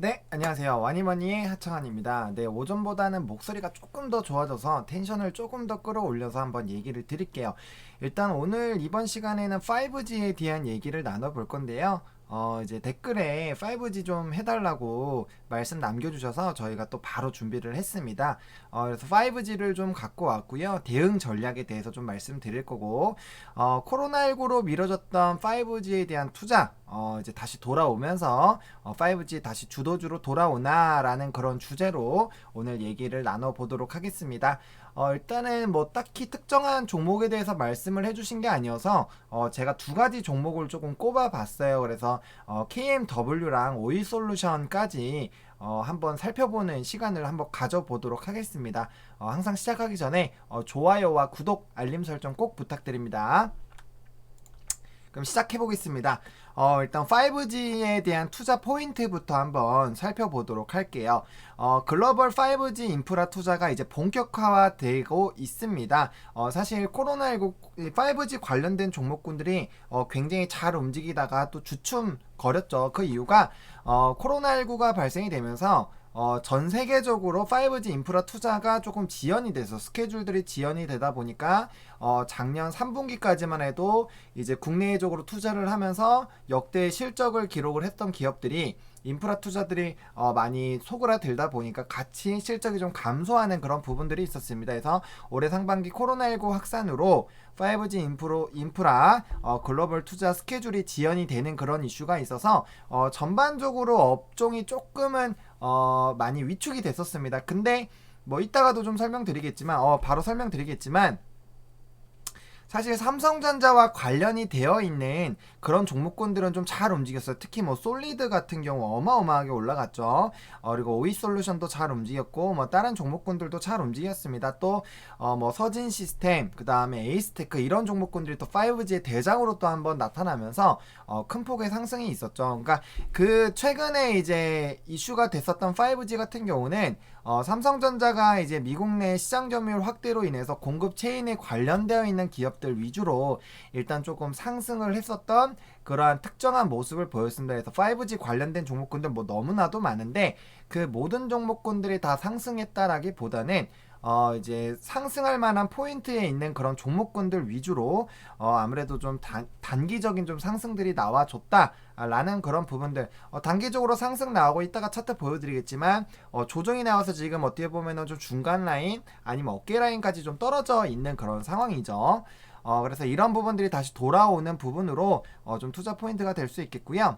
네, 안녕하세요. 와니머니의 하청환입니다. 네, 오전보다는 목소리가 조금 더 좋아져서 텐션을 조금 더 끌어올려서 한번 얘기를 드릴게요. 일단 오늘 이번 시간에는 5G에 대한 얘기를 나눠볼 건데요. 이제 댓글에 5G 좀 해달라고 말씀 남겨주셔서 저희가 또 바로 준비를 했습니다. 그래서 5G를 좀 갖고 왔고요. 대응 전략에 대해서 좀 말씀드릴 거고, 코로나19로 미뤄졌던 5G에 대한 투자, 이제 다시 돌아오면서 5G 다시 주도주로 돌아오나라는 그런 주제로 오늘 얘기를 나눠보도록 하겠습니다. 일단은 뭐 딱히 특정한 종목에 대해서 말씀을 해주신 게 아니어서 제가 두 가지 종목을 조금 꼽아봤어요. 그래서 KMW랑 오이솔루션까지 한번 살펴보는 시간을 한번 가져보도록 하겠습니다. 항상 시작하기 전에 좋아요와 구독, 알림 설정 꼭 부탁드립니다. 그럼 시작해보겠습니다. 일단 5G에 대한 투자 포인트부터 한번 살펴보도록 할게요. 글로벌 5G 인프라 투자가 이제 본격화되고 있습니다. 사실 코로나19 5G 관련된 종목군들이 굉장히 잘 움직이다가 또 주춤거렸죠. 그 이유가 코로나19가 발생이 되면서 전 세계적으로 5G 인프라 투자가 조금 지연이 돼서 스케줄들이 지연이 되다 보니까 작년 3분기까지만 해도 이제 국내적으로 투자를 하면서 역대 실적을 기록을 했던 기업들이 인프라 투자들이 많이 소그라들다 보니까 같이 실적이 좀 감소하는 그런 부분들이 있었습니다. 그래서 올해 상반기 코로나19 확산으로 5G 인프라 글로벌 투자 스케줄이 지연이 되는 그런 이슈가 있어서 전반적으로 업종이 조금은 많이 위축이 됐었습니다. 근데 뭐 이따가도 좀 설명드리겠지만 바로 설명드리겠지만 사실 삼성전자와 관련이 되어 있는 그런 종목군들은 좀 잘 움직였어요. 특히 뭐 솔리드 같은 경우 어마어마하게 올라갔죠. 그리고 오이솔루션도 잘 움직였고 뭐 다른 종목군들도 잘 움직였습니다. 또 뭐 서진 시스템, 그 다음에 에이스테크 이런 종목군들이 또 5G의 대장으로 또 한번 나타나면서 큰 폭의 상승이 있었죠. 그러니까 그 최근에 이제 이슈가 됐었던 5G 같은 경우는 삼성전자가 이제 미국 내 시장 점유율 확대로 인해서 공급 체인에 관련되어 있는 기업들 위주로 일단 조금 상승을 했었던 그러한 특정한 모습을 보였습니다. 그래서 5G 관련된 종목군들 뭐 너무나도 많은데 그 모든 종목군들이 다 상승했다라기보다는 이제 상승할 만한 포인트에 있는 그런 종목군들 위주로 아무래도 좀 단기적인 좀 상승들이 나와줬다라는 그런 부분들. 단기적으로 상승 나오고 이따가 차트 보여드리겠지만 조정이 나와서 지금 어떻게 보면은 좀 중간 라인 아니면 어깨 라인까지 좀 떨어져 있는 그런 상황이죠. 그래서 이런 부분들이 다시 돌아오는 부분으로 좀 투자 포인트가 될 수 있겠고요.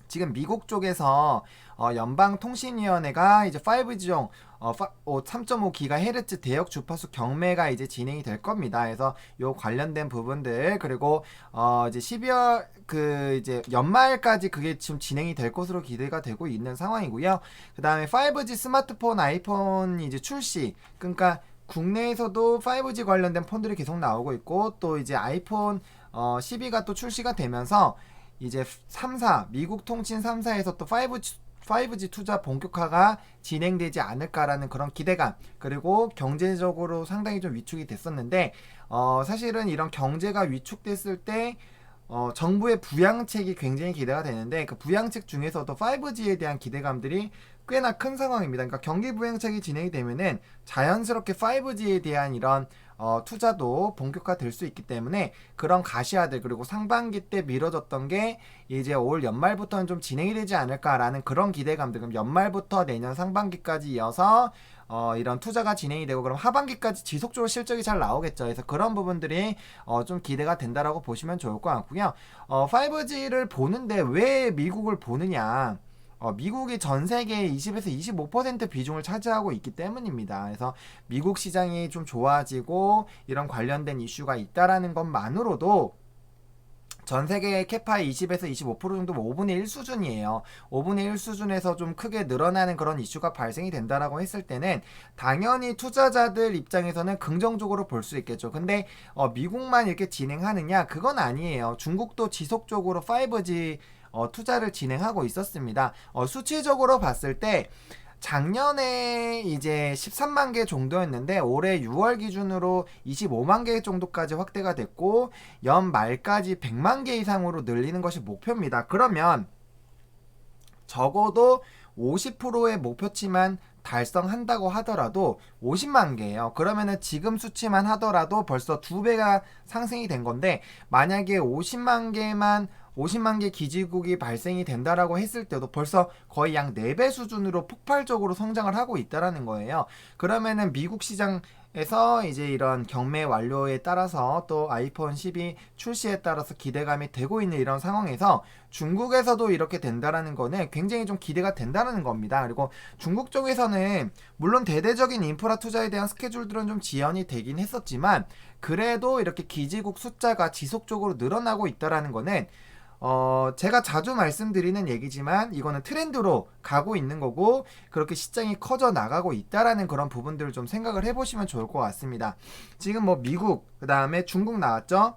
지금 미국 쪽에서 연방통신위원회가 이제 5G용 3.5GHz 대역 주파수 경매가 이제 진행이 될 겁니다. 그래서 요 관련된 부분들 그리고 이제 12월 그 이제 연말까지 그게 지금 진행이 될 것으로 기대가 되고 있는 상황이고요. 그 다음에 5G 스마트폰 아이폰 이제 출시 그러니까 국내에서도 5G 관련된 폰들이 계속 나오고 있고 또 이제 아이폰 12가 또 출시가 되면서 이제 3사 미국 통신 3사에서 또 5G 투자 본격화가 진행되지 않을까라는 그런 기대감 그리고 경제적으로 상당히 좀 위축이 됐었는데 사실은 이런 경제가 위축됐을 때 정부의 부양책이 굉장히 기대가 되는데 그 부양책 중에서도 5G에 대한 기대감들이 꽤나 큰 상황입니다. 그러니까 경기 부양책이 진행이 되면은 자연스럽게 5G에 대한 이런 투자도 본격화될 수 있기 때문에 그런 가시화들 그리고 상반기 때 미뤄졌던 게 이제 올 연말부터는 좀 진행이 되지 않을까라는 그런 기대감들 그럼 연말부터 내년 상반기까지 이어서 이런 투자가 진행이 되고 그럼 하반기까지 지속적으로 실적이 잘 나오겠죠. 그래서 그런 부분들이 좀 기대가 된다라고 보시면 좋을 것 같고요. 5G를 보는데 왜 미국을 보느냐? 미국이 전 세계의 20에서 25% 비중을 차지하고 있기 때문입니다. 그래서 미국 시장이 좀 좋아지고 이런 관련된 이슈가 있다라는 것만으로도 전 세계의 캐파의 20에서 25% 정도 5분의 1 수준이에요. 5분의 1 수준에서 좀 크게 늘어나는 그런 이슈가 발생이 된다라고 했을 때는 당연히 투자자들 입장에서는 긍정적으로 볼 수 있겠죠. 근데 미국만 이렇게 진행하느냐? 그건 아니에요. 중국도 지속적으로 5G 투자를 진행하고 있었습니다. 수치적으로 봤을 때 작년에 이제 13만 개 정도였는데 올해 6월 기준으로 25만 개 정도까지 확대가 됐고 연말까지 100만 개 이상으로 늘리는 것이 목표입니다. 그러면 적어도 50%의 목표치만 달성한다고 하더라도 50만 개예요. 그러면은 지금 수치만 하더라도 벌써 2배가 상승이 된 건데, 만약에 50만 개 기지국이 발생이 된다라고 했을 때도 벌써 거의 약 4배 수준으로 폭발적으로 성장을 하고 있다라는 거예요. 그러면은 미국 시장에서 이제 이런 경매 완료에 따라서 또 아이폰 12 출시에 따라서 기대감이 되고 있는 이런 상황에서 중국에서도 이렇게 된다라는 거는 굉장히 좀 기대가 된다는 겁니다. 그리고 중국 쪽에서는 물론 대대적인 인프라 투자에 대한 스케줄들은 좀 지연이 되긴 했었지만, 그래도 이렇게 기지국 숫자가 지속적으로 늘어나고 있다라는 거는 제가 자주 말씀드리는 얘기지만 이거는 트렌드로 가고 있는 거고, 그렇게 시장이 커져 나가고 있다라는 그런 부분들을 좀 생각을 해보시면 좋을 것 같습니다. 지금 뭐 미국, 그 다음에 중국 나왔죠?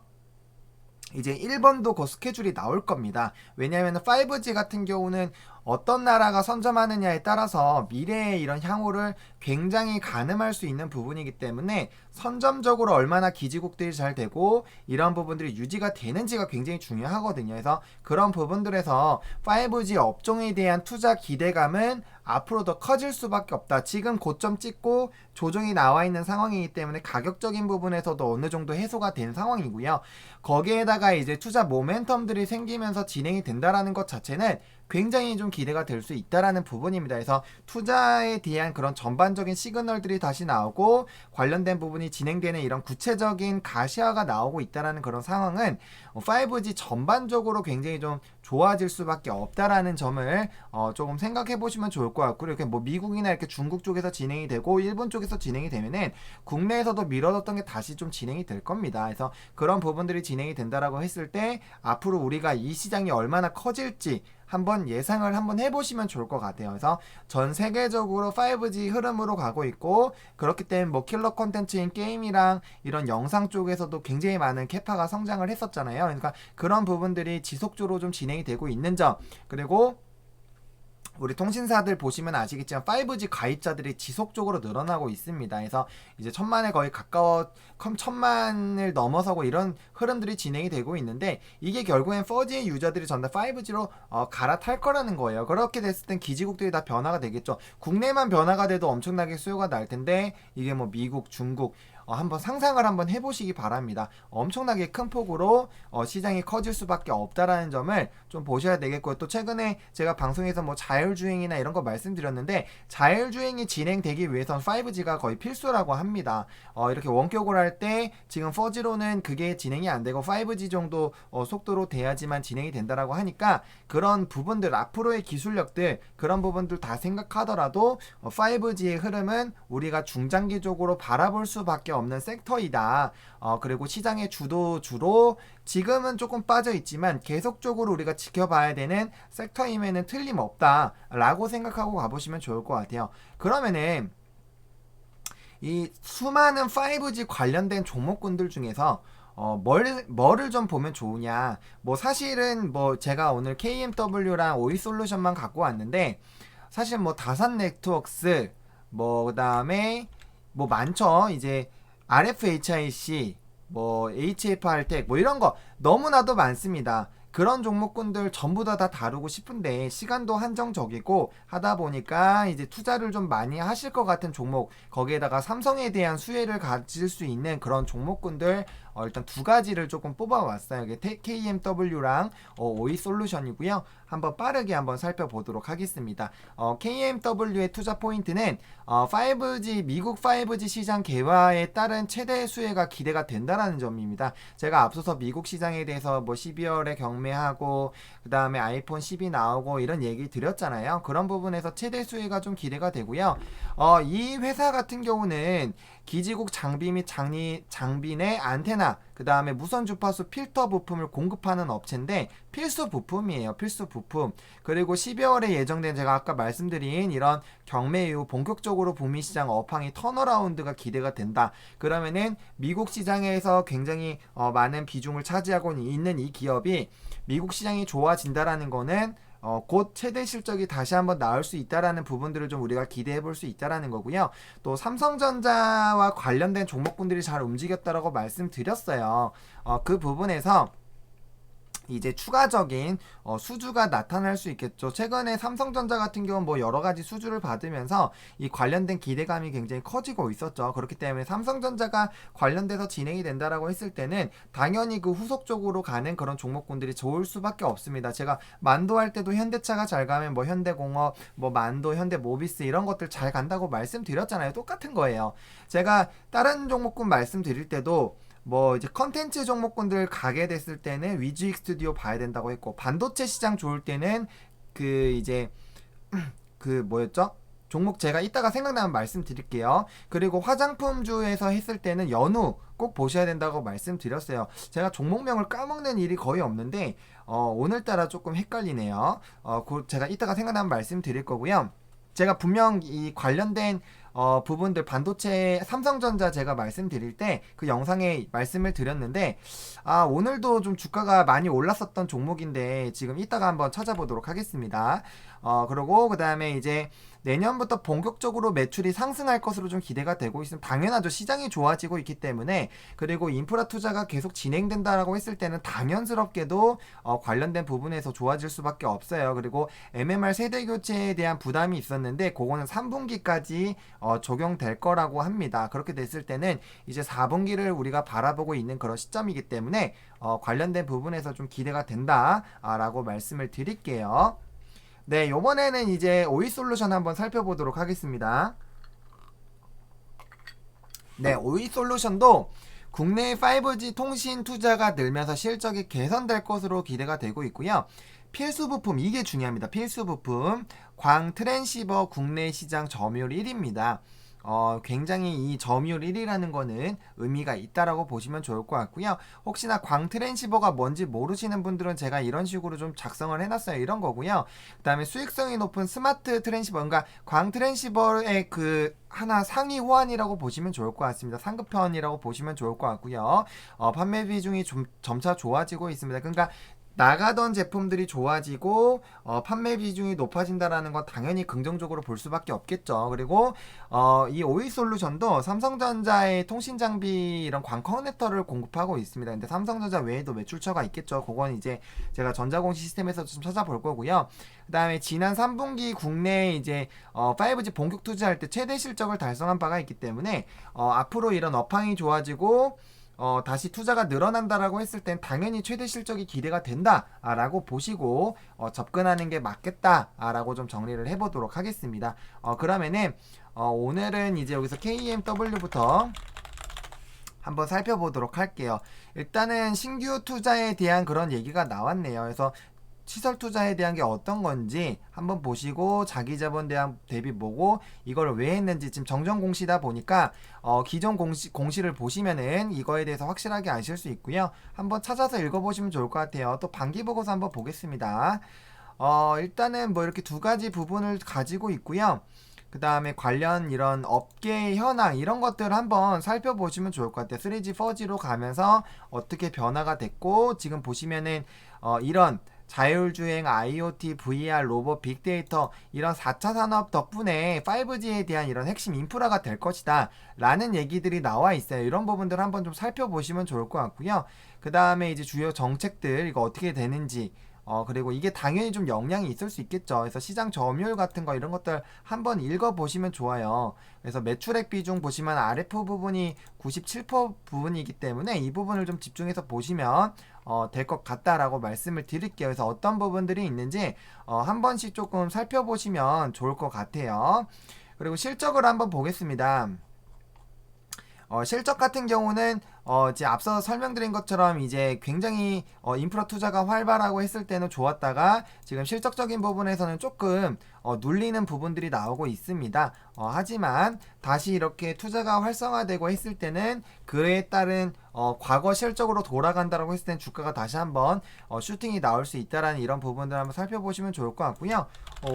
이제 일본도 그 스케줄이 나올 겁니다. 왜냐하면 5G 같은 경우는 어떤 나라가 선점하느냐에 따라서 미래의 이런 향후를 굉장히 가늠할 수 있는 부분이기 때문에 선점적으로 얼마나 기지국들이 잘 되고 이런 부분들이 유지가 되는지가 굉장히 중요하거든요. 그래서 그런 부분들에서 5G 업종에 대한 투자 기대감은 앞으로 더 커질 수밖에 없다. 지금 고점 찍고 조정이 나와 있는 상황이기 때문에 가격적인 부분에서도 어느 정도 해소가 된 상황이고요. 거기에다가 이제 투자 모멘텀들이 생기면서 진행이 된다라는 것 자체는 굉장히 좀 기대가 될 수 있다라는 부분입니다. 그래서 투자에 대한 그런 전반적인 시그널들이 다시 나오고 관련된 부분이 진행되는 이런 구체적인 가시화가 나오고 있다라는 그런 상황은 5G 전반적으로 굉장히 좀 좋아질 수밖에 없다라는 점을 조금 생각해 보시면 좋을 것 같고, 이렇게 뭐 미국이나 이렇게 중국 쪽에서 진행이 되고 일본 쪽에서 진행이 되면은 국내에서도 미뤄뒀던 게 다시 좀 진행이 될 겁니다. 그래서 그런 부분들이 진행이 된다라고 했을 때 앞으로 우리가 이 시장이 얼마나 커질지 한번 예상을 한번 해보시면 좋을 것 같아요. 그래서 전 세계적으로 5G 흐름으로 가고 있고, 그렇기 때문에 뭐 킬러 콘텐츠인 게임이랑 이런 영상 쪽에서도 굉장히 많은 캐파가 성장을 했었잖아요. 그러니까 그런 부분들이 지속적으로 좀 진행이 되고 있는 점, 그리고 우리 통신사들 보시면 아시겠지만 5G 가입자들이 지속적으로 늘어나고 있습니다. 그래서 이제 천만에 거의 가까워 천만을 넘어서고 이런 흐름들이 진행이 되고 있는데, 이게 결국엔 4G 유저들이 전부 다 5G로 갈아탈 거라는 거예요. 그렇게 됐을 땐 기지국들이 다 변화가 되겠죠. 국내만 변화가 돼도 엄청나게 수요가 날 텐데, 이게 뭐 미국, 중국 한번 상상을 한번 해보시기 바랍니다. 엄청나게 큰 폭으로 시장이 커질 수밖에 없다라는 점을 좀 보셔야 되겠고요. 또 최근에 제가 방송에서 뭐 자율주행이나 이런 거 말씀드렸는데, 자율주행이 진행되기 위해선 5G가 거의 필수라고 합니다. 이렇게 원격으로 할 때 지금 4G로는 그게 진행이 안 되고 5G 정도 속도로 돼야지만 진행이 된다라고 하니까, 그런 부분들 앞으로의 기술력들 그런 부분들 다 생각하더라도 5G의 흐름은 우리가 중장기적으로 바라볼 수밖에 없는 섹터이다. 그리고 시장의 주도주로 지금은 조금 빠져 있지만 계속적으로 우리가 지켜봐야 되는 섹터임에는 틀림없다라고 생각하고 가보시면 좋을 것 같아요. 그러면은 이 수많은 5G 관련된 종목군들 중에서 뭐를 좀 보면 좋으냐, 뭐 사실은 뭐 제가 오늘 KMW랑 오이솔루션만 갖고 왔는데, 사실 뭐 다산 네트워크스, 뭐 그다음에 뭐 많죠. 이제 RFHIC, 뭐 HFR텍, 뭐 이런 거 너무나도 많습니다. 그런 종목군들 전부 다 다루고 싶은데 시간도 한정적이고 하다 보니까 이제 투자를 좀 많이 하실 것 같은 종목, 거기에다가 삼성에 대한 수혜를 가질 수 있는 그런 종목군들 일단 두 가지를 조금 뽑아왔어요. 이게 KMW랑 오이솔루션이고요. 한번 빠르게 한번 살펴보도록 하겠습니다. KMW의 투자 포인트는 5G 미국 5G 시장 개화에 따른 최대 수혜가 기대가 된다라는 점입니다. 제가 앞서서 미국 시장에 대해서 뭐 12월에 경매하고 그 다음에 아이폰 10이 나오고 이런 얘기 드렸잖아요. 그런 부분에서 최대 수혜가 좀 기대가 되고요. 이 회사 같은 경우는 기지국 장비 및 장비 내 안테나, 그 다음에 무선 주파수 필터 부품을 공급하는 업체인데 필수 부품이에요. 필수 부품. 그리고 12월에 예정된 제가 아까 말씀드린 이런 경매 이후 본격적으로 북미 시장 업황이 턴어라운드가 기대가 된다. 그러면은 미국 시장에서 굉장히 많은 비중을 차지하고 있는 이 기업이 미국 시장이 좋아진다라는 거는 곧 최대 실적이 다시 한번 나올 수 있다라는 부분들을 좀 우리가 기대해 볼 수 있다라는 거고요. 또 삼성전자와 관련된 종목군들이 잘 움직였다라고 말씀드렸어요. 그 부분에서 이제 추가적인 수주가 나타날 수 있겠죠. 최근에 삼성전자 같은 경우는 뭐 여러 가지 수주를 받으면서 이 관련된 기대감이 굉장히 커지고 있었죠. 그렇기 때문에 삼성전자가 관련돼서 진행이 된다라고 했을 때는 당연히 그 후속적으로 가는 그런 종목군들이 좋을 수밖에 없습니다. 제가 만도 할 때도 현대차가 잘 가면 뭐 현대공업, 뭐 만도, 현대모비스 이런 것들 잘 간다고 말씀드렸잖아요. 똑같은 거예요. 제가 다른 종목군 말씀드릴 때도 뭐 이제 컨텐츠 종목군들 가게 됐을 때는 위즈익 스튜디오 봐야 된다고 했고, 반도체 시장 좋을 때는 그 이제 그 뭐였죠? 종목 제가 이따가 생각나면 말씀드릴게요. 그리고 화장품주에서 했을 때는 연우 꼭 보셔야 된다고 말씀드렸어요. 제가 종목명을 까먹는 일이 거의 없는데 오늘따라 조금 헷갈리네요. 제가 이따가 생각나면 말씀드릴 거고요. 제가 분명 이 관련된 부분들 반도체 삼성전자 제가 말씀드릴 때 그 영상에 말씀을 드렸는데 오늘도 좀 주가가 많이 올랐었던 종목인데 지금 이따가 한번 찾아보도록 하겠습니다. 그리고 그 다음에 이제 내년부터 본격적으로 매출이 상승할 것으로 좀 기대가 되고 있습니다. 당연하죠. 시장이 좋아지고 있기 때문에. 그리고 인프라 투자가 계속 진행된다라고 했을 때는 당연스럽게도 관련된 부분에서 좋아질 수밖에 없어요. 그리고 MMR 세대 교체에 대한 부담이 있었는데 그거는 3분기까지 적용될 거라고 합니다. 그렇게 됐을 때는 이제 4분기를 우리가 바라보고 있는 그런 시점이기 때문에 관련된 부분에서 좀 기대가 된다라고 말씀을 드릴게요. 네, 요번에는 이제 오이솔루션 한번 살펴보도록 하겠습니다. 네, 오이솔루션도 국내 5G 통신 투자가 늘면서 실적이 개선될 것으로 기대가 되고 있고요. 필수 부품, 이게 중요합니다. 필수 부품, 광 트랜시버 국내 시장 점유율 1위입니다. 굉장히 이 점유율 1위라는 거는 의미가 있다라고 보시면 좋을 것 같고요. 혹시나 광 트랜시버가 뭔지 모르시는 분들은 제가 이런 식으로 좀 작성을 해놨어요. 이런 거고요. 그 다음에 수익성이 높은 스마트 트랜시버, 그러니까 광 트랜시버의 그 하나 상위 호환이라고 보시면 좋을 것 같습니다. 상급편이라고 보시면 좋을 것 같고요. 판매 비중이 좀 점차 좋아지고 있습니다. 그러니까 나가던 제품들이 좋아지고 판매 비중이 높아진다라는 건 당연히 긍정적으로 볼 수밖에 없겠죠. 그리고 이 오이솔루션도 삼성전자의 통신 장비 이런 광 커넥터를 공급하고 있습니다. 근데 삼성전자 외에도 매출처가 있겠죠. 그건 이제 제가 전자공시 시스템에서 좀 찾아볼 거고요. 그다음에 지난 3분기 국내에 이제 5G 본격 투자할 때 최대 실적을 달성한 바가 있기 때문에 앞으로 이런 업황이 좋아지고 다시 투자가 늘어난다라고 했을 땐 당연히 최대 실적이 기대가 된다라고 보시고 접근하는 게 맞겠다라고 좀 정리를 해보도록 하겠습니다. 그러면은 오늘은 이제 여기서 KMW부터 한번 살펴보도록 할게요. 일단은 신규 투자에 대한 그런 얘기가 나왔네요. 그래서 시설 투자에 대한 게 어떤 건지 한번 보시고 자기 자본 대비 보고 이걸 왜 했는지, 지금 정정 공시다 보니까 기존 공시를 보시면은 이거에 대해서 확실하게 아실 수 있고요. 한번 찾아서 읽어보시면 좋을 것 같아요. 또 반기 보고서 한번 보겠습니다. 일단은 뭐 이렇게 두 가지 부분을 가지고 있고요. 그 다음에 관련 이런 업계 현황 이런 것들을 한번 살펴보시면 좋을 것 같아요. 3G, 4G로 가면서 어떻게 변화가 됐고, 지금 보시면은 이런 자율주행, IoT, VR, 로봇, 빅데이터 이런 4차 산업 덕분에 5G에 대한 이런 핵심 인프라가 될 것이다 라는 얘기들이 나와 있어요. 이런 부분들 한번 좀 살펴보시면 좋을 것 같고요. 그 다음에 이제 주요 정책들 이거 어떻게 되는지, 그리고 이게 당연히 좀 영향이 있을 수 있겠죠. 그래서 시장 점유율 같은 거 이런 것들 한번 읽어보시면 좋아요. 그래서 매출액 비중 보시면 RF 부분이 97% 부분이기 때문에 이 부분을 좀 집중해서 보시면 될 것 같다라고 말씀을 드릴게요. 그래서 어떤 부분들이 있는지 한 번씩 조금 살펴보시면 좋을 것 같아요. 그리고 실적을 한번 보겠습니다. 실적 같은 경우는 이제 앞서 설명드린 것처럼 이제 굉장히 인프라 투자가 활발하고 했을 때는 좋았다가 지금 실적적인 부분에서는 조금 눌리는 부분들이 나오고 있습니다. 하지만 다시 이렇게 투자가 활성화되고 했을 때는 그에 따른 과거 실적으로 돌아간다라고 했을 때는 주가가 다시 한번 슈팅이 나올 수 있다라는 이런 부분들 한번 살펴보시면 좋을 것 같고요.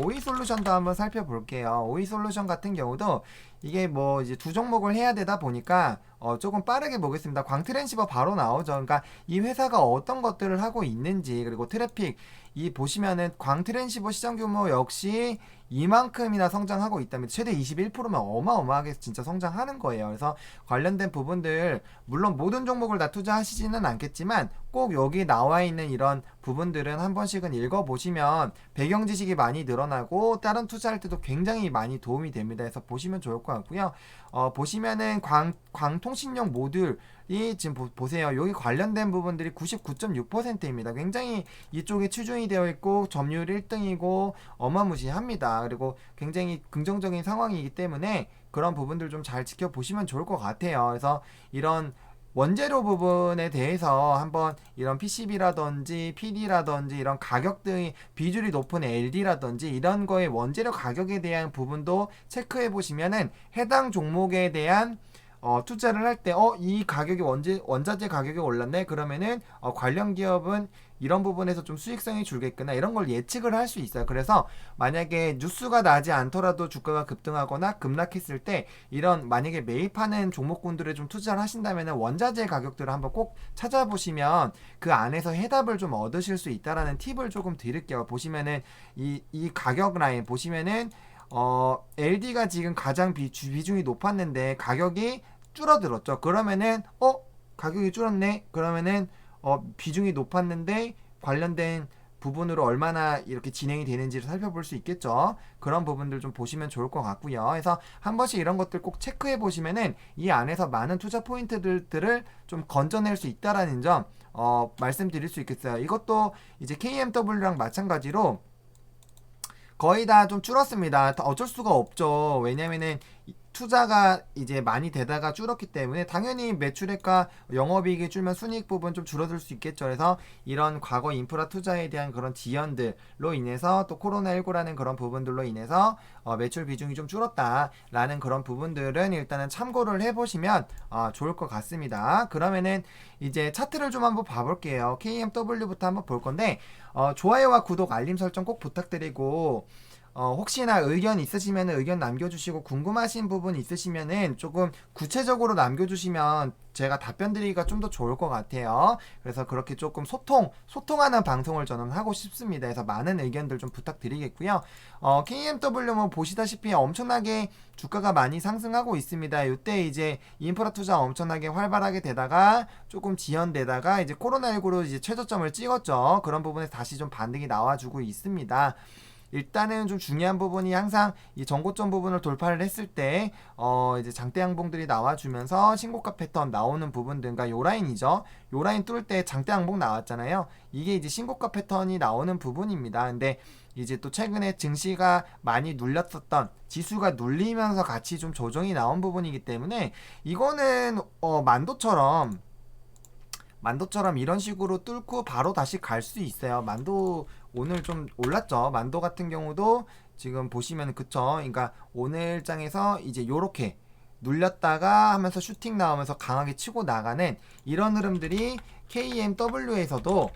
오이솔루션도 한번 살펴볼게요. 오이솔루션 같은 경우도 이게 뭐 이제 두 종목을 해야 되다 보니까 조금 빠르게 보겠습니다. 광트랜시버 바로 나오죠. 그러니까 이 회사가 어떤 것들을 하고 있는지, 그리고 트래픽 이 보시면은 광트랜시버 시장 규모 역시 이만큼이나 성장하고 있다면 최대 21%면 어마어마하게 진짜 성장하는 거예요. 그래서 관련된 부분들 물론 모든 종목을 다 투자하시지는 않겠지만 꼭 여기 나와 있는 이런 부분들은 한 번씩은 읽어보시면 배경 지식이 많이 늘어나고 다른 투자할 때도 굉장히 많이 도움이 됩니다. 그래서 보시면 좋을 것 같고요. 보시면은 광통신용 모듈이 지금 보세요. 여기 관련된 부분들이 99.6%입니다. 굉장히 이쪽에 추종이 되어 있고 점유율 1등이고 어마무시합니다. 그리고 굉장히 긍정적인 상황이기 때문에 그런 부분들 좀 잘 지켜보시면 좋을 것 같아요. 그래서 이런 원재료 부분에 대해서 한번 이런 PCB라든지 PD라든지 이런 가격 등이 비율이 높은 LD라든지 이런 거의 원재료 가격에 대한 부분도 체크해 보시면은 해당 종목에 대한 투자를 할 때 이 가격이 원자재 가격이 올랐네 그러면은 관련 기업은 이런 부분에서 좀 수익성이 줄겠구나 이런 걸 예측을 할 수 있어요. 그래서 만약에 뉴스가 나지 않더라도 주가가 급등하거나 급락했을 때 이런 만약에 매입하는 종목군들에 좀 투자를 하신다면 원자재 가격들을 한번 꼭 찾아보시면 그 안에서 해답을 좀 얻으실 수 있다라는 팁을 조금 드릴게요. 보시면은 이 가격 라인 보시면은 LD가 지금 가장 비중이 높았는데 가격이 줄어들었죠. 그러면은 가격이 줄었네. 그러면은 비중이 높았는데 관련된 부분으로 얼마나 이렇게 진행이 되는지를 살펴볼 수 있겠죠. 그런 부분들 좀 보시면 좋을 것 같고요. 그래서 한 번씩 이런 것들 꼭 체크해 보시면은 이 안에서 많은 투자 포인트들을 좀 건져낼 수 있다라는 점 말씀드릴 수 있겠어요. 이것도 이제 KMW랑 마찬가지로 거의 다 좀 줄었습니다. 어쩔 수가 없죠. 왜냐면은 투자가 이제 많이 되다가 줄었기 때문에 당연히 매출액과 영업이익이 줄면 순이익 부분 좀 줄어들 수 있겠죠. 그래서 이런 과거 인프라 투자에 대한 그런 지연들로 인해서 또 코로나19라는 그런 부분들로 인해서 매출 비중이 좀 줄었다라는 그런 부분들은 일단은 참고를 해보시면 좋을 것 같습니다. 그러면은 이제 차트를 좀 한번 봐볼게요. KMW부터 한번 볼 건데 좋아요와 구독, 알림 설정 꼭 부탁드리고 혹시나 의견 있으시면 의견 남겨주시고 궁금하신 부분 있으시면은 조금 구체적으로 남겨주시면 제가 답변 드리기가 좀 더 좋을 것 같아요. 그래서 그렇게 조금 소통하는 방송을 저는 하고 싶습니다. 그래서 많은 의견들 좀 부탁드리겠고요. KMW 뭐 보시다시피 엄청나게 주가가 많이 상승하고 있습니다. 이때 이제 인프라 투자 엄청나게 활발하게 되다가 조금 지연되다가 이제 코로나19로 이제 최저점을 찍었죠. 그런 부분에서 다시 좀 반등이 나와주고 있습니다. 일단은 좀 중요한 부분이 항상 이 전고점 부분을 돌파를 했을 때 이제 장대 양봉들이 나와주면서 신고가 패턴 나오는 부분들과 요 라인이죠. 요 라인 뚫을 때 장대 양봉 나왔잖아요. 이게 이제 신고가 패턴이 나오는 부분입니다. 근데 이제 또 최근에 증시가 많이 눌렸었던 지수가 눌리면서 같이 좀 조정이 나온 부분이기 때문에 이거는 만도처럼 이런 식으로 뚫고 바로 다시 갈 수 있어요. 만도 오늘 좀 올랐죠. 만도 같은 경우도 지금 보시면 그쵸. 그러니까 오늘장에서 이제 요렇게 눌렸다가 하면서 슈팅 나오면서 강하게 치고 나가는 이런 흐름들이 KMW에서도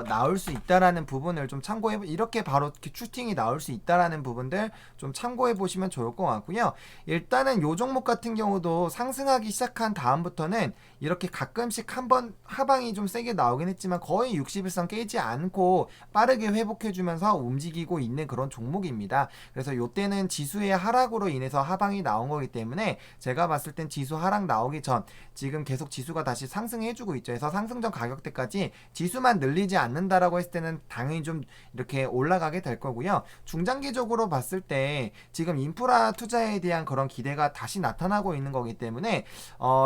나올 수 있다라는 부분을 좀 이렇게 바로 이렇게 슈팅이 나올 수 있다라는 부분들 좀 참고해 보시면 좋을 것 같고요. 일단은 요 종목 같은 경우도 상승하기 시작한 다음부터는 이렇게 가끔씩 한번 하방이 좀 세게 나오긴 했지만 거의 60일선 깨지 않고 빠르게 회복해 주면서 움직이고 있는 그런 종목입니다. 그래서 요때는 지수의 하락으로 인해서 하방이 나온 거기 때문에 제가 봤을 땐 지수 하락 나오기 전 지금 계속 지수가 다시 상승해 주고 있죠. 그래서 상승전 가격대까지 지수만 늘리지 않는다라고 했을 때는 당연히 좀 이렇게 올라가게 될 거고요. 중장기적으로 봤을 때 지금 인프라 투자에 대한 그런 기대가 다시 나타나고 있는 거기 때문에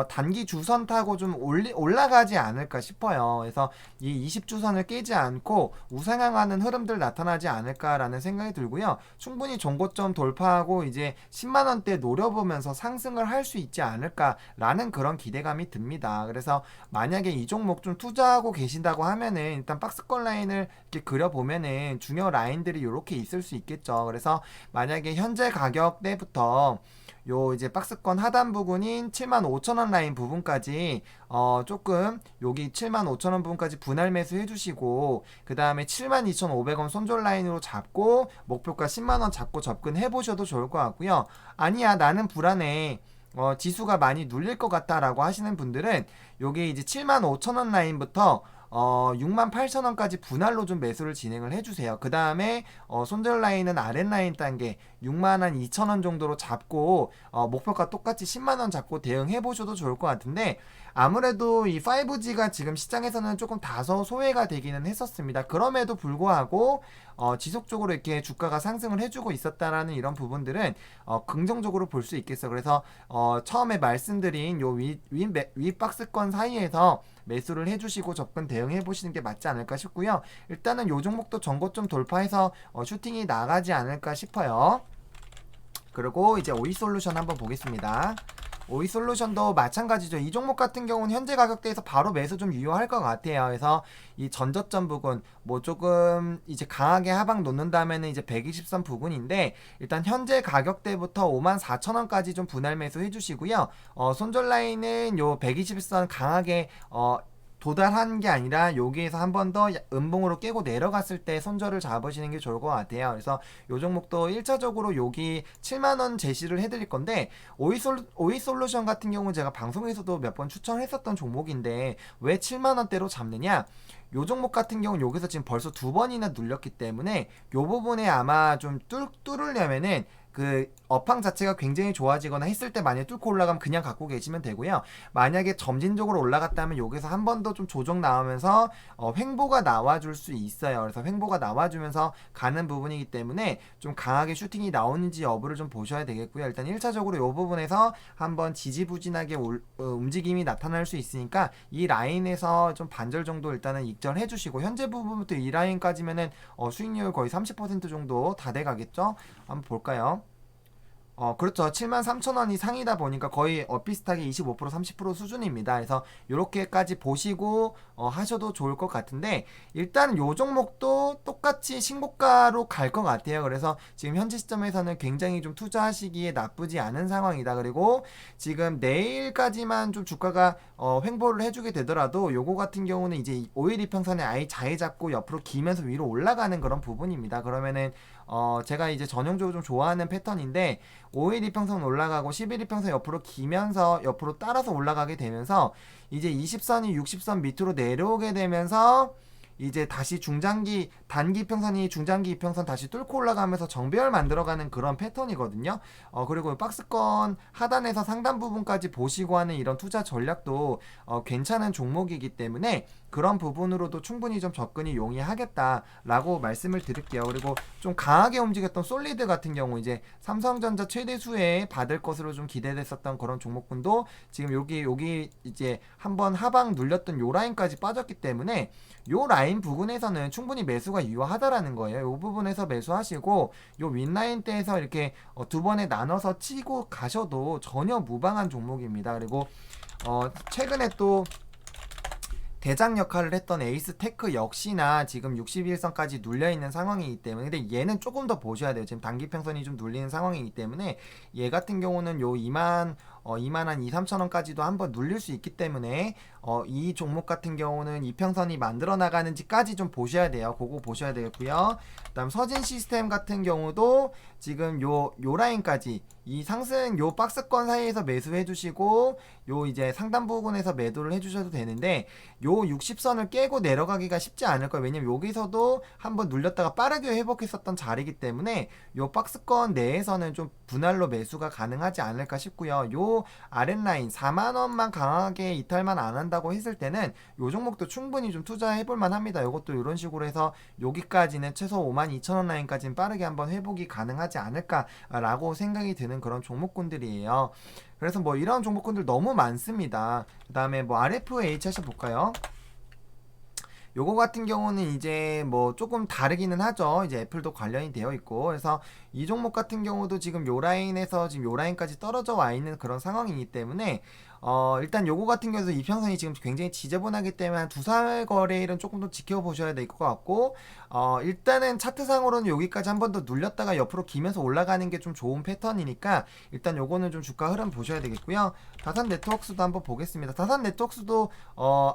단기 주선 타고 좀 올라가지 않을까 싶어요. 그래서 이 20주선을 깨지 않고 우상향하는 흐름들 나타나지 않을까라는 생각이 들고요. 충분히 종고점 돌파하고 이제 10만원대 노려보면서 상승을 할 수 있지 않을까라는 그런 기대감이 듭니다. 그래서 만약에 이 종목 좀 투자하고 계신다고 하면은 일단 박스권 라인을 이렇게 그려보면은 중요 라인들이 이렇게 있을 수 있겠죠. 그래서 만약에 현재 가격대부터 요 이제 박스권 하단 부분인 75,000원 라인 부분까지 조금 여기 75,000원 부분까지 분할 매수 해주시고 그 다음에 72,500원 손절 라인으로 잡고 목표가 10만원 잡고 접근해 보셔도 좋을 것 같고요. 아니야 나는 불안해 지수가 많이 눌릴 것 같다라고 하시는 분들은 요게 이제 75,000원 라인부터 68,000원까지 분할로 좀 매수를 진행을 해주세요. 그 다음에 손절 라인은 아랫라인 단계 62,000원 정도로 잡고 목표가 똑같이 10만원 잡고 대응해 보셔도 좋을 것 같은데, 아무래도 이 5G가 지금 시장에서는 조금 다소 소외가 되기는 했었습니다. 그럼에도 불구하고 지속적으로 이렇게 주가가 상승을 해주고 있었다라는 이런 부분들은 긍정적으로 볼 수 있겠어요. 그래서 처음에 말씀드린 요 위 박스권 사이에서 매수를 해주시고 접근 대응해 보시는 게 맞지 않을까 싶고요. 일단은 요 종목도 전고점 돌파해서 슈팅이 나가지 않을까 싶어요. 그리고 이제 오이솔루션 한번 보겠습니다. 오이솔루션도 마찬가지죠. 이 종목 같은 경우는 현재 가격대에서 바로 매수 좀 유효할 것 같아요. 그래서 이 전저점 부근 뭐 조금 이제 강하게 하방 놓는다면은 이제 120선 부근인데, 일단 현재 가격대부터 54,000원까지 좀 분할 매수 해주시고요. 손절 라인은 요 120선 강하게 도달한 게 아니라 여기에서 한 번 더 음봉으로 깨고 내려갔을 때 손절을 잡으시는 게 좋을 것 같아요. 그래서 요 종목도 1차적으로 여기 7만원 제시를 해드릴 건데, 오이솔루션 같은 경우는 제가 방송에서도 몇 번 추천했었던 종목인데 왜 7만원대로 잡느냐, 요 종목 같은 경우는 여기서 지금 벌써 2번이나 눌렸기 때문에 요 부분에 아마 좀 뚫으려면은 그 업황 자체가 굉장히 좋아지거나 했을 때 만약에 뚫고 올라가면 그냥 갖고 계시면 되고요. 만약에 점진적으로 올라갔다면 여기서 한 번 더 좀 조정 나오면서 횡보가 나와줄 수 있어요. 그래서 횡보가 나와주면서 가는 부분이기 때문에 좀 강하게 슈팅이 나오는지 여부를 좀 보셔야 되겠고요. 일단 1차적으로 이 부분에서 한번 지지부진하게 움직임이 나타날 수 있으니까 이 라인에서 좀 반절 정도 일단은 익절해 주시고, 현재 부분부터 이 라인까지면은 수익률 거의 30% 정도 다 돼 가겠죠. 한번 볼까요? 그렇죠. 73,000원이 상이다 보니까 거의 비슷하게 25% 30% 수준입니다. 그래서 이렇게까지 보시고 하셔도 좋을 것 같은데, 일단 요 종목도 똑같이 신고가로 갈 것 같아요. 그래서 지금 현재 시점에서는 굉장히 좀 투자하시기에 나쁘지 않은 상황이다. 그리고 지금 내일까지만 좀 주가가 횡보를 해주게 되더라도 요거 같은 경우는 이제 5일 이평선에 아예 자리 잡고 옆으로 기면서 위로 올라가는 그런 부분입니다. 그러면은 제가 이제 전형적으로 좀 좋아하는 패턴인데, 5일 이평선 올라가고 10일 이평선 옆으로 기면서 옆으로 따라서 올라가게 되면서 이제 20선이 60선 밑으로 내려오게 되면서 이제 다시 중장기 단기 이평선이 중장기 이평선 다시 뚫고 올라가면서 정배열 만들어가는 그런 패턴이거든요. 그리고 박스권 하단에서 상단 부분까지 보시고 하는 이런 투자 전략도 괜찮은 종목이기 때문에 그런 부분으로도 충분히 좀 접근이 용이하겠다라고 말씀을 드릴게요. 그리고 좀 강하게 움직였던 솔리드 같은 경우 이제 삼성전자 최대 수혜 받을 것으로 좀 기대됐었던 그런 종목군도 지금 여기 이제 한번 하방 눌렸던 요 라인까지 빠졌기 때문에 요 라인 부분에서는 충분히 매수가 유효하다라는 거예요. 요 부분에서 매수하시고 요 윗라인대에서 이렇게 두 번에 나눠서 치고 가셔도 전혀 무방한 종목입니다. 그리고 최근에 또 대장 역할을 했던 에이스테크 역시나 지금 61선까지 눌려있는 상황이기 때문에, 근데 얘는 조금 더 보셔야 돼요. 지금 단기평선이 좀 눌리는 상황이기 때문에 얘 같은 경우는 요 2만 한 2, 3천원까지도 한번 눌릴 수 있기 때문에 이 종목 같은 경우는 이평선이 만들어 나가는지까지 좀 보셔야 돼요. 그거 보셔야 되겠고요. 그 다음 서진 시스템 같은 경우도 지금 요 라인까지 이 상승 요 박스권 사이에서 매수해 주시고 요 이제 상단 부분에서 매도를 해 주셔도 되는데, 요 60선을 깨고 내려가기가 쉽지 않을 거예요. 왜냐면 여기서도 한번 눌렸다가 빠르게 회복했었던 자리이기 때문에 요 박스권 내에서는 좀 분할로 매수가 가능하지 않을까 싶고요. 요 아랫라인 4만원만 강하게 이탈만 안 한다고 했을 때는 요 종목도 충분히 좀 투자해볼만 합니다. 요것도 이런 식으로 해서 여기까지는 최소 52,000원 라인까지는 빠르게 한번 회복이 가능하지 않을까라고 생각이 드는 그런 종목군들이에요. 그래서 뭐 이런 종목군들 너무 많습니다. 그 다음에 뭐 RFH 볼까요? 요거 같은 경우는 이제 뭐 조금 다르기는 하죠. 이제 애플도 관련이 되어 있고, 그래서 이 종목 같은 경우도 지금 요 라인에서 지금 요 라인까지 떨어져 와 있는 그런 상황이기 때문에 일단 요거 같은 경우도 이평선이 지금 굉장히 지저분하기 때문에 한 두살 거래일은 조금 더 지켜보셔야 될 것 같고, 일단은 차트상으로는 여기까지 한 번 더 눌렸다가 옆으로 기면서 올라가는 게 좀 좋은 패턴이니까 일단 요거는 좀 주가 흐름 보셔야 되겠고요. 다산 네트워크스도 한번 보겠습니다. 다산 네트워크스도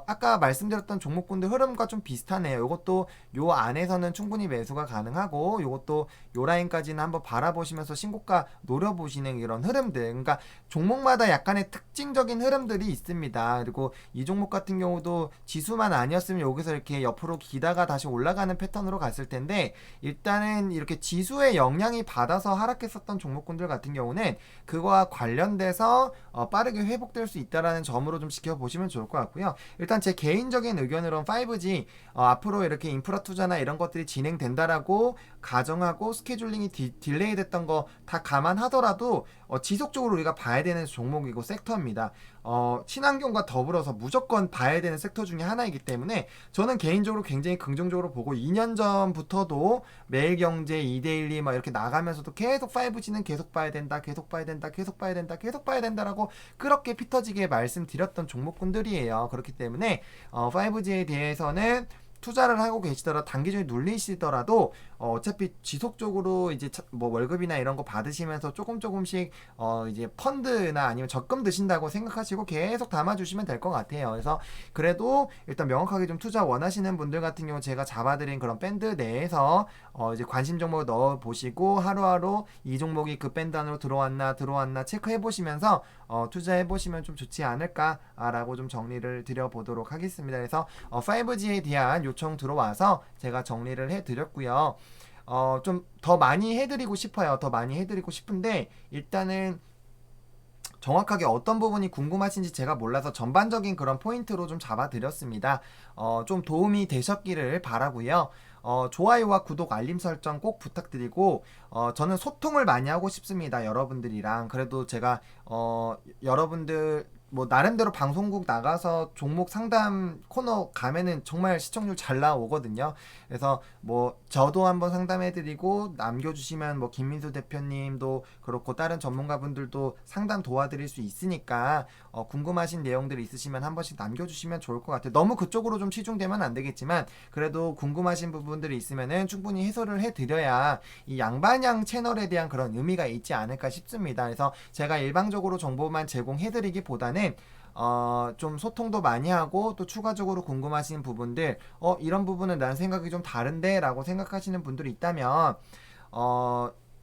아까 말씀드렸던 종목군들 흐름과 좀 비슷하네요. 요것도 요 안에서는 충분히 매수가 가능하고, 요것도 요 라인까지는 한번 바라보시면서 신고가 노려보시는 이런 흐름들, 그러니까 종목마다 약간의 특징적인 추세적인 흐름들이 있습니다. 그리고 이 종목 같은 경우도 지수만 아니었으면 여기서 이렇게 옆으로 기다가 다시 올라가는 패턴으로 갔을 텐데, 일단은 이렇게 지수의 영향이 받아서 하락했었던 종목군들 같은 경우는 그거와 관련돼서 빠르게 회복될 수 있다라는 점으로 좀 지켜보시면 좋을 것 같고요. 일단 제 개인적인 의견으로는 5G 앞으로 이렇게 인프라 투자나 이런 것들이 진행된다라고 가정하고 스케줄링이 딜레이 됐던 거 다 감안하더라도 지속적으로 우리가 봐야 되는 종목이고 섹터입니다. 친환경과 더불어서 무조건 봐야 되는 섹터 중에 하나이기 때문에 저는 개인적으로 굉장히 긍정적으로 보고, 2년 전부터도 매일경제, 이데일리 막 이렇게 나가면서도 계속 5G는 계속 봐야 된다, 계속 봐야 된다, 계속 봐야 된다, 계속 봐야 된다라고 그렇게 피 터지게 말씀드렸던 종목군들이에요. 그렇기 때문에 5G에 대해서는 투자를 하고 계시더라도, 단기적으로 눌리시더라도 어차피 지속적으로 이제 뭐 월급이나 이런 거 받으시면서 조금씩 이제 펀드나 아니면 적금 드신다고 생각하시고 계속 담아주시면 될 것 같아요. 그래서 그래도 일단 명확하게 좀 투자 원하시는 분들 같은 경우 제가 잡아드린 그런 밴드 내에서 이제 관심 종목을 넣어 보시고 하루하루 이 종목이 그 밴드 안으로 들어왔나 체크해 보시면서 투자해 보시면 좀 좋지 않을까라고 좀 정리를 드려 보도록 하겠습니다. 그래서 5G에 대한 요청 들어와서 제가 정리를 해 드렸고요. 좀 더 많이 해드리고 싶어요. 더 많이 해드리고 싶은데, 일단은 정확하게 어떤 부분이 궁금하신지 제가 몰라서 전반적인 그런 포인트로 좀 잡아드렸습니다. 좀 도움이 되셨기를 바라고요. 좋아요와 구독, 알림 설정 꼭 부탁드리고, 저는 소통을 많이 하고 싶습니다. 여러분들이랑. 그래도 제가 여러분들 뭐 나름대로 방송국 나가서 종목 상담 코너 가면은 정말 시청률 잘 나오거든요. 그래서 뭐 저도 한번 상담해드리고, 남겨주시면 뭐 김민수 대표님도 그렇고 다른 전문가분들도 상담 도와드릴 수 있으니까 궁금하신 내용들 있으시면 한 번씩 남겨주시면 좋을 것 같아요. 너무 그쪽으로 좀 치중되면 안 되겠지만, 그래도 궁금하신 부분들이 있으면은 충분히 해소를 해드려야 이 양반양 채널에 대한 그런 의미가 있지 않을까 싶습니다. 그래서 제가 일방적으로 정보만 제공해드리기보다는 좀 소통도 많이 하고, 또 추가적으로 궁금하신 부분들, 이런 부분은 난 생각이 좀 다른데 라고 생각하시는 분들이 있다면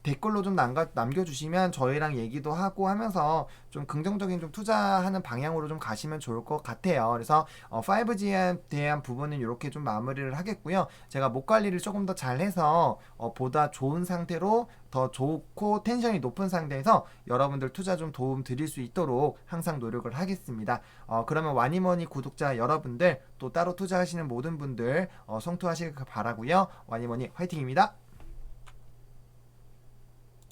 댓글로 좀 남겨주시면 저희랑 얘기도 하고 하면서 좀 긍정적인 좀 투자하는 방향으로 좀 가시면 좋을 것 같아요. 그래서 5G에 대한 부분은 이렇게 좀 마무리를 하겠고요. 제가 목 관리를 조금 더 잘해서 보다 좋은 상태로, 더 좋고 텐션이 높은 상태에서 여러분들 투자 좀 도움 드릴 수 있도록 항상 노력을 하겠습니다. 그러면 와니머니 구독자 여러분들, 또 따로 투자하시는 모든 분들 성투하시길 바라고요. 와니머니 화이팅입니다.